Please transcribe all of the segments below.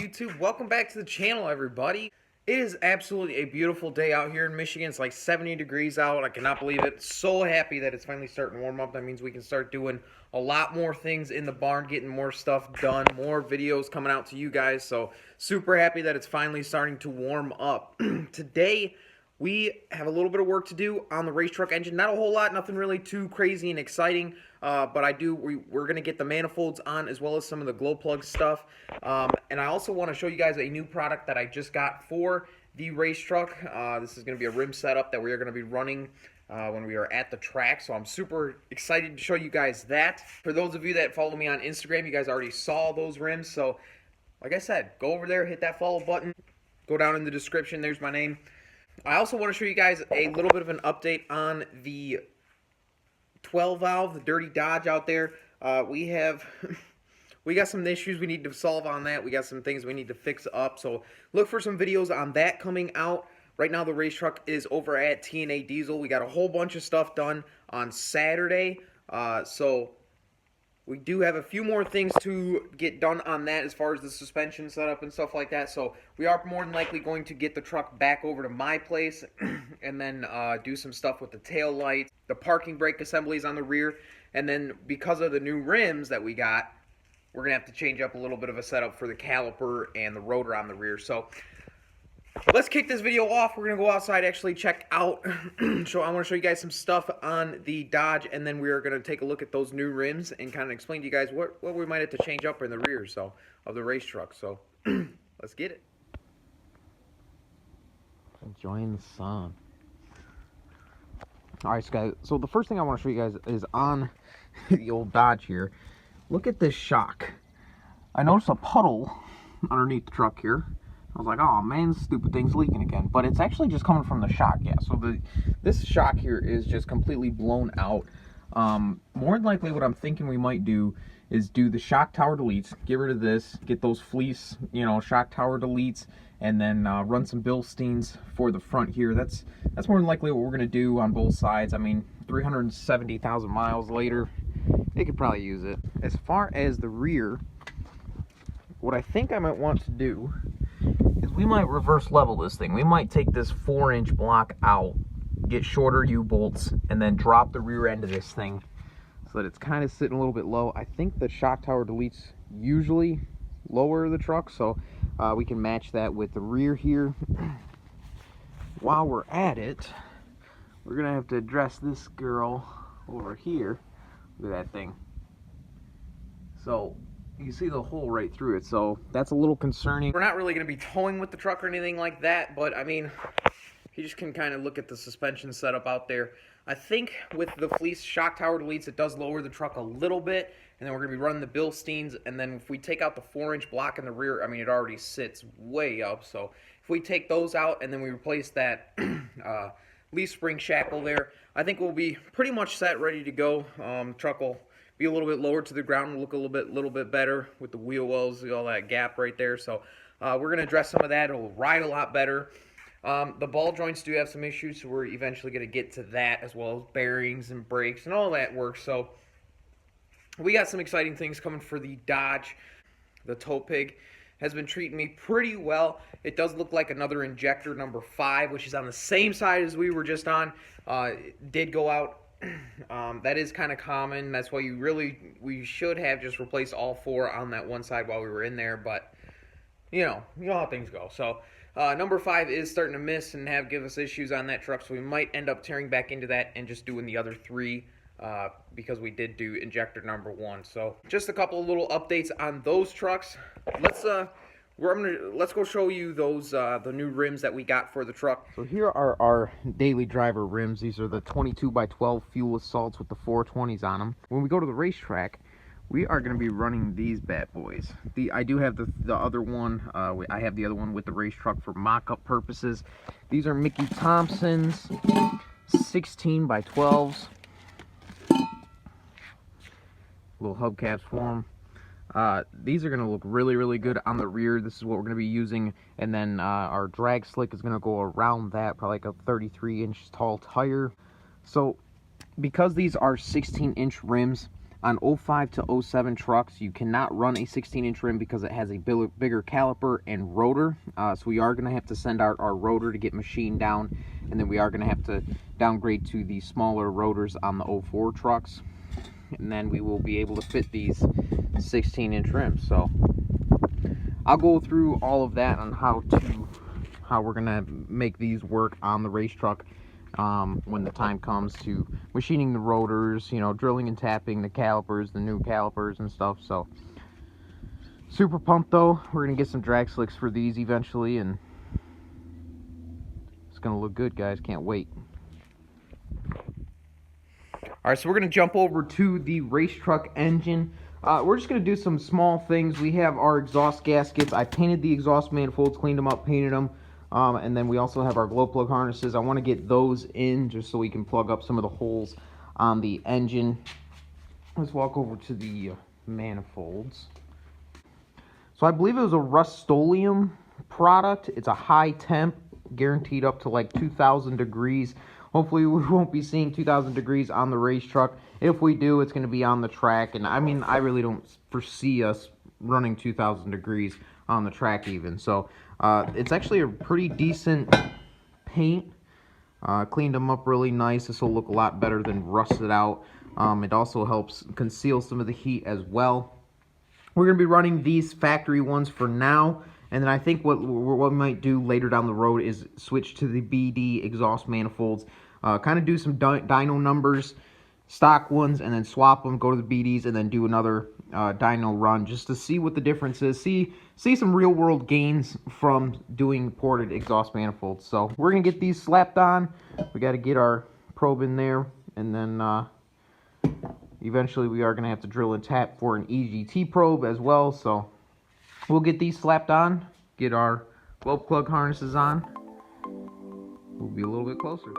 YouTube? Welcome back to the channel, everybody. It is absolutely a beautiful day out here in Michigan. It's like 70 degrees out. I cannot believe it. So happy that it's finally starting to warm up. That means we can start doing a lot more things in the barn, getting more stuff done, more videos coming out to you guys. So super happy that it's finally starting to warm up. Today, we have a little bit of work to do on the race truck engine. Not a whole lot, nothing really too crazy and exciting, but we're going to get the manifolds on as well as some of the glow plug stuff. And I also want to show you guys a new product that I just got for the race truck. This is going to be a RIMS setup that we are going to be running when we are at the track. So I'm super excited to show you guys that. For those of you that follow me on Instagram, you guys already saw those rims. So like I said, go over there, hit that follow button, go down in the description, there's my name. I also want to show you guys a little bit of an update on the 12 valve, the dirty Dodge out there. We got some issues we need to solve on that. We got some things we need to fix up. So look for some videos on that coming out. Right now the race truck is over at TNA Diesel. We got a whole bunch of stuff done on Saturday. So we do have a few more things to get done on that as far as the suspension setup and stuff like that. So we are more than likely going to get the truck back over to my place and then do some stuff with the tail lights, the parking brake assemblies on the rear. And then because of the new rims that we got, we're going to have to change up a little bit of a setup for the caliper and the rotor on the rear. So let's kick this video off. We're going to go outside, actually check out. I want to show you guys some stuff on the Dodge, and then we are going to take a look at those new rims and kind of explain to you guys what we might have to change up in the rear of the race truck. So let's get it. Enjoying the sun. Alright, guys, so the first thing I want to show you guys is on the old Dodge here. Look at this shock. I noticed a puddle underneath the truck here. I was like, oh man, this stupid thing's leaking again. But it's actually just coming from the shock, yeah. So this shock here is just completely blown out. More than likely what I'm thinking we might do is do the shock tower deletes, get rid of this, get those fleece, shock tower deletes, and then run some Bilsteins for the front here. That's more than likely what we're gonna do on both sides. I mean, 370,000 miles later, they could probably use it. As far as the rear, what I think I might want to do is we might reverse level this thing. We might take this 4-inch block out, get shorter U-bolts, and then drop the rear end of this thing so that it's kind of sitting a little bit low. I think the shock tower deletes usually lower the truck, so we can match that with the rear here. While we're at it, we're gonna have to address this girl over here. Look at that thing. So you see the hole right through it, so that's a little concerning. We're not really going to be towing with the truck or anything like that, but I mean, you just can kind of look at the suspension setup out there. I think with the fleece shock tower deletes, it does lower the truck a little bit, and then we're going to be running the Bilsteins, and then if we take out the 4-inch block in the rear, I mean, it already sits way up, so if we take those out and then we replace that leaf spring shackle there, I think we'll be pretty much set, ready to go. Truck will be a little bit lower to the ground, look a little bit better with the wheel wells, all that gap right there. So we're going to address some of that. It'll ride a lot better. The ball joints do have some issues, so we're eventually going to get to that, as well as bearings and brakes and all that work. So we got some exciting things coming for the Dodge. The tow pig has been treating me pretty well. It does look like another injector number 5, which is on the same side as we were just on. It did go out. That is kind of common. That's why we should have just replaced all 4 on that one side while we were in there, but you know how things go. So number 5 is starting to miss and give us issues on that truck, so we might end up tearing back into that and just doing the other 3 because we did do injector number 1. So just a couple of little updates on those trucks. Let's go show you those the new rims that we got for the truck. So here are our daily driver rims. These are the 22x12 fuel salts with the 420s on them. When we go to the racetrack, we are going to be running these bad boys. I do have the other one. I have the other one with the race truck for mock-up purposes. These are Mickey Thompson's 16x12s. Little hubcaps for them. These are going to look really good on the rear. This is what we're going to be using, and then our drag slick is going to go around that, probably like a 33-inch tall tire. So because these are 16-inch rims, on 05 to 07 trucks, you cannot run a 16-inch rim because it has a bigger caliper and rotor. So we are going to have to send out our rotor to get machined down, and then we are going to have to downgrade to the smaller rotors on the 04 trucks, and then we will be able to fit these 16-inch rims. So I'll go through all of that on how we're going to make these work on the race truck. When the time comes to machining the rotors, you know, drilling and tapping the calipers, the new calipers and stuff. So super pumped though. We're gonna get some drag slicks for these eventually, and it's gonna look good, guys. Can't wait. Alright, so we're gonna jump over to the race truck engine. We're just gonna do some small things. We have our exhaust gaskets. I painted the exhaust manifolds, cleaned them up, painted them. And then we also have our glow plug harnesses. I want to get those in just so we can plug up some of the holes on the engine. Let's walk over to the manifolds. So I believe it was a Rust-Oleum product. It's a high temp, guaranteed up to like 2,000 degrees. Hopefully we won't be seeing 2,000 degrees on the race truck. If we do, it's going to be on the track. And I mean, I really don't foresee us running 2,000 degrees on the track even. So it's actually a pretty decent paint. Cleaned them up really nice. This will look a lot better than rusted out. It also helps conceal some of the heat as well. We're going to be running these factory ones for now, and then I think what we might do later down the road is switch to the BD exhaust manifolds, kind of do some dyno numbers, stock ones, and then swap them, go to the BDs, and then do another dyno run just to see what the difference is, see some real world gains from doing ported exhaust manifolds. So we're gonna get these slapped on. We got to get our probe in there, and then eventually we are gonna have to drill and tap for an EGT probe as well. So we'll get these slapped on, get our glow plug harnesses on. We'll be a little bit closer.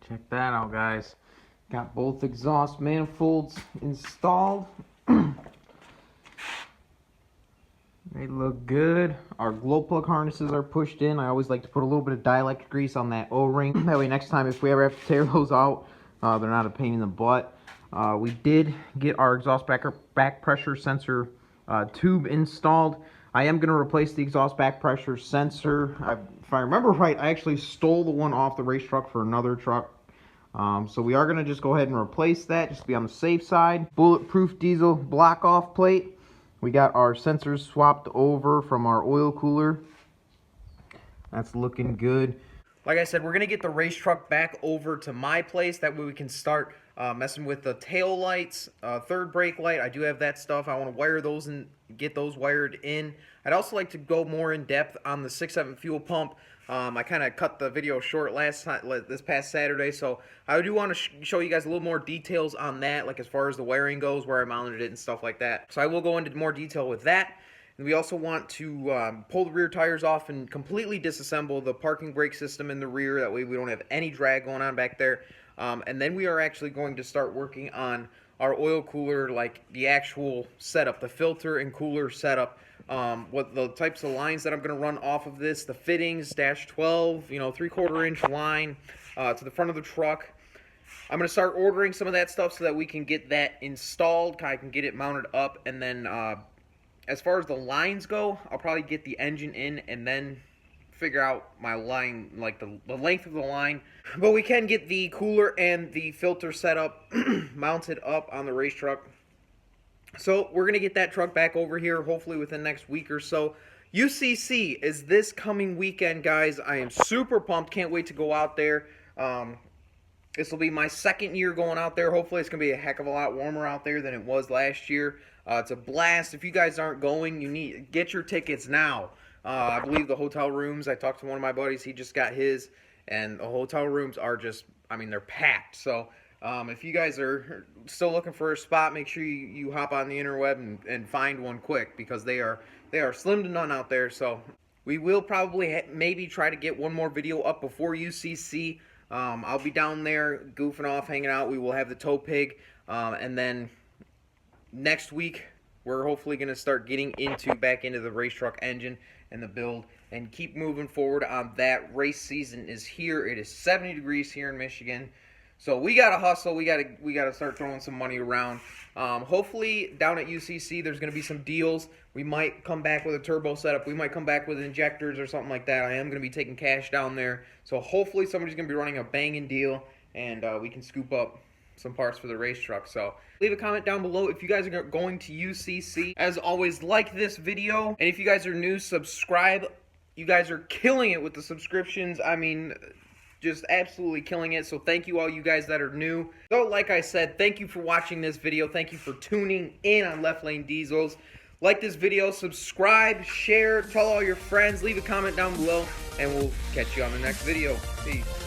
Check that out, guys. Got both exhaust manifolds installed. They look good. Our glow plug harnesses are pushed in. I always like to put a little bit of dielectric grease on that O-ring. That way next time if we ever have to tear those out, they're not a pain in the butt. We did get our exhaust back pressure sensor tube installed. I am going to replace the exhaust back pressure sensor. If I remember right, I actually stole the one off the race truck for another truck. So we are going to just go ahead and replace that, just to be on the safe side. Bulletproof diesel block off plate. We got our sensors swapped over from our oil cooler. That's looking good. Like I said, we're going to get the race truck back over to my place. That way we can start messing with the tail lights, third brake light. I do have that stuff. I want to wire those and get those wired in. I'd also like to go more in depth on the 6.7 fuel pump. I kind of cut the video short this past Saturday, so I do want to show you guys a little more details on that, like as far as the wiring goes, where I mounted it and stuff like that. So I will go into more detail with that. And we also want to pull the rear tires off and completely disassemble the parking brake system in the rear. That way we don't have any drag going on back there. And then we are actually going to start working on our oil cooler, like the actual setup, the filter and cooler setup. What the types of lines that I'm going to run off of this, the fittings, dash 12, you know, 3/4 inch line to the front of the truck. I'm going to start ordering some of that stuff so that we can get that installed. I can get it mounted up, and then as far as the lines go, I'll probably get the engine in and then figure out my line, like the length of the line. But we can get the cooler and the filter set up, mounted up on the race truck. So we're going to get that truck back over here hopefully within the next week or so. UCC is this coming weekend, guys. I am super pumped. Can't wait to go out there. This will be my second year going out there. Hopefully it's going to be a heck of a lot warmer out there than it was last year. It's a blast. If you guys aren't going, you need to get your tickets now. I believe the hotel rooms, I talked to one of my buddies, he just got his, and the hotel rooms are just, I mean, they're packed. So if you guys are still looking for a spot, make sure you hop on the interweb and find one quick, because they are slim to none out there. So we will probably maybe try to get one more video up before UCC. I'll be down there goofing off, hanging out. We will have the tow pig, and then next week we're hopefully going to start getting back into the race truck engine and the build, and keep moving forward on that. Race season is here. It is 70 degrees here in Michigan, so we gotta hustle. We gotta start throwing some money around. Hopefully down at UCC there's going to be some deals. We might come back with a turbo setup. We might come back with injectors or something like that. I am going to be taking cash down there, so hopefully somebody's going to be running a banging deal, and we can scoop up some parts for the race truck. So leave a comment down below if you guys are going to UCC. As always, like this video, and if you guys are new, subscribe. You guys are killing it with the subscriptions. I mean, just absolutely killing it. So thank you, all you guys that are new. So like I said, thank you for watching this video. Thank you for tuning in on Left Lane Diesels. Like this video, subscribe, share, tell all your friends, leave a comment down below, and we'll catch you on the next video. Peace.